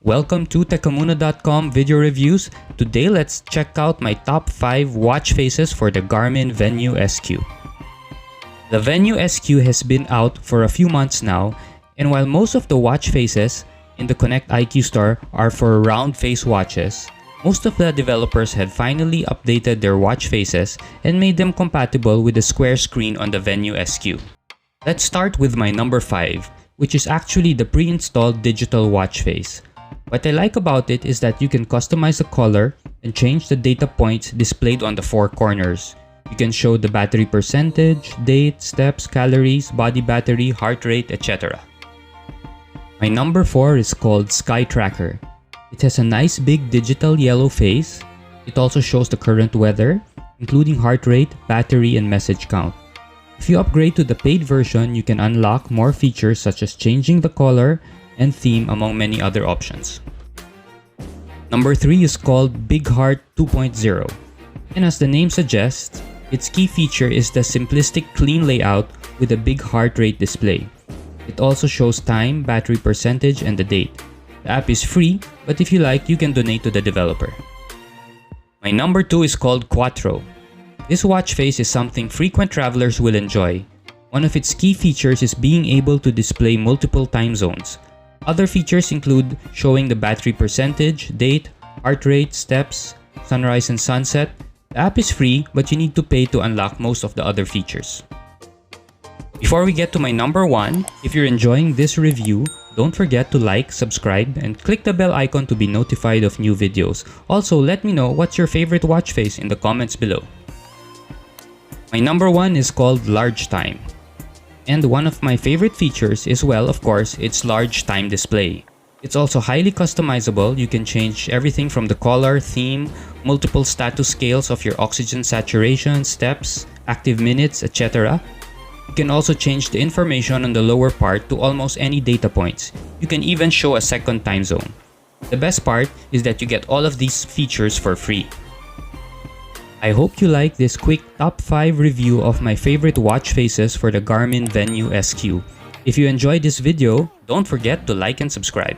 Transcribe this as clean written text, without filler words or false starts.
Welcome to Techamuna.com video reviews. Today let's check out my top 5 watch faces for the Garmin Venu SQ. The Venu SQ has been out for a few months now, and while most of the watch faces in the Connect IQ store are for round face watches, most of the developers had finally updated their watch faces and made them compatible with the square screen on the Venu SQ. Let's start with my number 5, which is actually the pre-installed digital watch face. What I like about it is that you can customize the color and change the data points displayed on the 4 corners. You can show the battery percentage, date, steps, calories, body battery, heart rate, etc. My number 4 is called SkyTracker. It has a nice big digital yellow face. It also shows the current weather, including heart rate, battery, and message count. If you upgrade to the paid version, you can unlock more features such as changing the color and theme among many other options. Number 3 is called Big Heart 2.0, and as the name suggests, its key feature is the simplistic clean layout with a big heart rate display. It also shows time, battery percentage, and the date. The app is free, but if you like, you can donate to the developer. My number 2 is called Quattro. This watch face is something frequent travelers will enjoy. One of its key features is being able to display multiple time zones. Other features include showing the battery percentage, date, heart rate, steps, sunrise and sunset. The app is free, but you need to pay to unlock most of the other features. Before we get to my number 1, if you're enjoying this review, don't forget to like, subscribe, and click the bell icon to be notified of new videos. Also, let me know what's your favorite watch face in the comments below. My number 1 is called LargeTime. And one of my favorite features is, well, of course, its LargeTime display. It's also highly customizable. You can change everything from the color, theme, multiple status scales of your oxygen saturation, steps, active minutes, etc. You can also change the information on the lower part to almost any data points. You can even show a second time zone. The best part is that you get all of these features for free. I hope you like this quick top 5 review of my favorite watch faces for the Garmin Venu SQ. If you enjoyed this video, don't forget to like and subscribe.